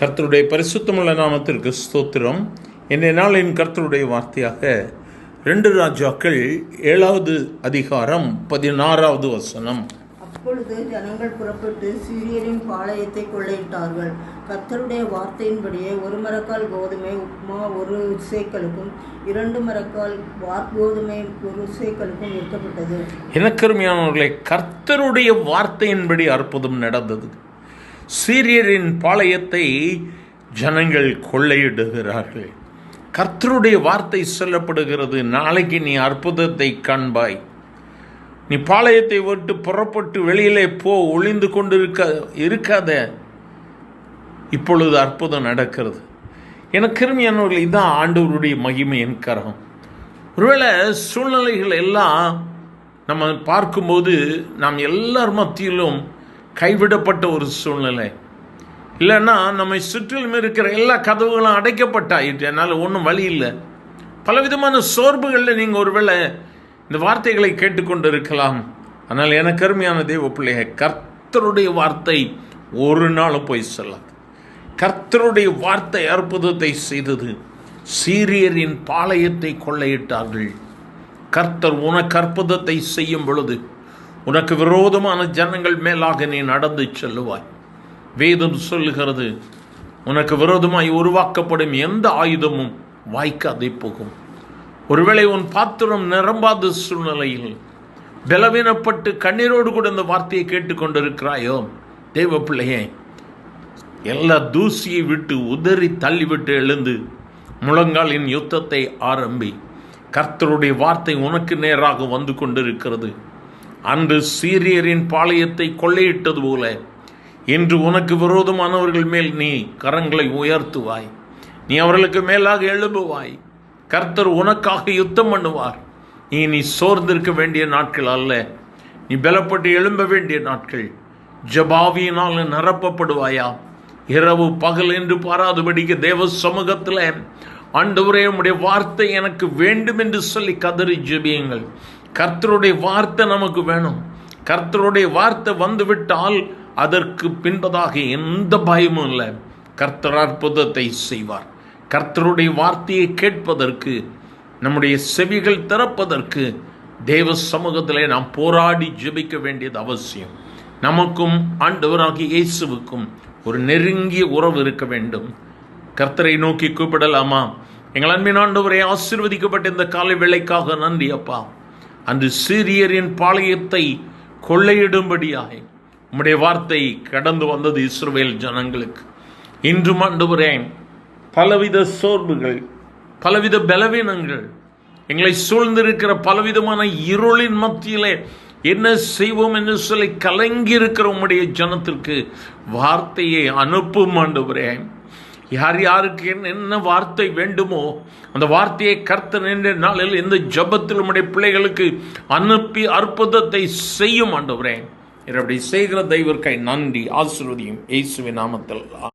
கர்த்தருடைய பரிசுத்தமுள்ள நாமத்திற்கு ஸ்தோத்திரம். இன்றைய நாளின் கர்த்தருடைய வார்த்தையாக 2 ராஜாக்கள் 7வது அதிகாரம் 16வது வசனம். அப்பொழுது ஜனங்கள் புறப்பட்டு சீரியரின் பாளையத்தை கொள்ளையிட்டார்கள். கர்த்தருடைய வார்த்தையின்படியே 1 மரக்கால் கோதுமை உப்மா 1 சேக்கலுக்கும் 2 மரக்கால் வார்கோதுமை 1 சேக்கலுக்கும் விற்கப்பட்டது. எனக்கருமையானவர்களே, கர்த்தருடைய வார்த்தையின்படி அற்புதம் நடந்தது. சீரியரின் பாளையத்தை ஜனங்கள் கொள்ளையிடுகிறார்கள். கர்த்தருடைய வார்த்தை சொல்லப்படுகிறது, நாளைக்கு நீ அற்புதத்தை காண்பாய். நீ பாளையத்தை விட்டு புறப்பட்டு வெளியிலே போ, ஒளிந்து கொண்டு இருக்காத, இப்பொழுது அற்புதம் நடக்கிறது. எனக்கு கிருமியானவர்கள், இதுதான் ஆண்டவருடைய மகிமையின் கரம். ஒருவேளை சூழ்நிலைகள் எல்லாம் நம்ம பார்க்கும்போது நாம் எல்லார் மத்தியிலும் கைவிடப்பட்ட ஒரு சூழ்நிலை, இல்லைன்னா நம்மை சுற்றிலும் இருக்கிற எல்லா கதவுகளும் அடைக்கப்பட்டாயிற்று, என்னால் ஒன்றும் வழி இல்லை. பலவிதமான சோர்வுகளில் நீங்கள் ஒருவேளை இந்த வார்த்தைகளை கேட்டுக்கொண்டு இருக்கலாம். ஆனால் எனக்கு அருமையான தேவ பிள்ளைய, கர்த்தருடைய வார்த்தை ஒரு நாளும் போய் சொல்லாது. கர்த்தருடைய வார்த்தை அற்புதத்தை செய்தது. சீரியரின் பாளையத்தை கொள்ளையிட்டார்கள். கர்த்தர் உனக்கு அற்புதத்தை செய்யும் பொழுது உனக்கு விரோதமான ஜனங்கள் மேலாக நீ நடந்து செல்லுவாய். வேதம் சொல்லுகிறது, உனக்கு விரோதமாய் உருவாக்கப்படும் எந்த ஆயுதமும் வாய்க்காதே போகும். ஒருவேளை உன் பாத்திரம் நிரம்பாத சூழ்நிலையில் பலவீனப்பட்டு கண்ணீரோடு கூட இந்த வார்த்தையை கேட்டுக்கொண்டிருக்கிறாயோ, தேவ பிள்ளையே, எல்லா தூசியை விட்டு உதறி தள்ளிவிட்டு எழுந்து முழங்காலின் யுத்தத்தை ஆரம்பி. கர்த்தருடைய வார்த்தை உனக்கு நேராக வந்து கொண்டிருக்கிறது. அன்று சீரியரின் பாளையத்தை கொள்ளையிட்டது போல இன்று உனக்கு விரோதமானவர்கள் மேல் நீ கரங்களை உயர்த்துவாய். நீ அவர்களுக்கு மேலாக எழும்புவாய். கர்த்தர் உனக்காக யுத்தம் பண்ணுவார். நீ சோர்ந்திருக்க வேண்டிய நாட்கள் அல்ல, நீ பலப்பட்டு எழும்ப வேண்டிய நாட்கள். ஜபாவியினால் நிரப்பப்படுவாயா? இரவு பகல் என்று பாராதபடிக்கு தேவ சமூகத்தில், ஆண்டவரே உம்முடைய வார்த்தை எனக்கு வேண்டும் என்று சொல்லி கதறி ஜெபியுங்கள். கர்த்தருடைய வார்த்தை நமக்கு வேணும். கர்த்தருடைய வார்த்தை வந்துவிட்டால் அதற்கு பின்பதாக எந்த பயமும் இல்லை. கர்த்தர் அற்புதத்தை செய்வார். கர்த்தருடைய வார்த்தையை கேட்பதற்கு, நம்முடைய செவிகள் திறப்பதற்கு தேவ சமூகத்திலே நாம் போராடி ஜெபிக்க வேண்டியது அவசியம். நமக்கும் ஆண்டவராகிய இயேசுவுக்கும் ஒரு நெருங்கிய உறவு இருக்க வேண்டும். கர்த்தரை நோக்கி கூப்பிடலாமா? எங்கள் அன்பின் ஆண்டவரை, ஆசீர்வதிக்கப்பட்ட இந்த காலை வேளைக்காக நன்றி அப்பா. அன்று சீரியரின் பாளையத்தை கொள்ளையிடும்படியாக உம்முடைய வார்த்தை கடந்து வந்தது இஸ்ரவேல் ஜனங்களுக்கு. இன்றும் ஆண்டவரே, பலவித சோர்வுகள், பலவித பலவீனங்கள், எங்களை சூழ்ந்திருக்கிற பலவிதமான இருளின் மத்தியிலே என்ன செய்வோம் என்று சொல்லி கலங்கி இருக்கிற உம்முடைய ஜனத்திற்கு வார்த்தையை அனுப்பும் ஆண்டவரே. யார் யாருக்கு என்ன வார்த்தை வேண்டுமோ அந்த வார்த்தையை கர்த்தர் என்ற நாளில் இந்த ஜபத்தில் உம்முடைய பிள்ளைகளுக்கு அனுப்பி அற்புதத்தை செய்யும் ஆண்டவரே. அப்படி செய்கிற தெய்வர்க்கை நன்றி. ஆசீர்வதியும் இயேசுவின் நாமத்தில்.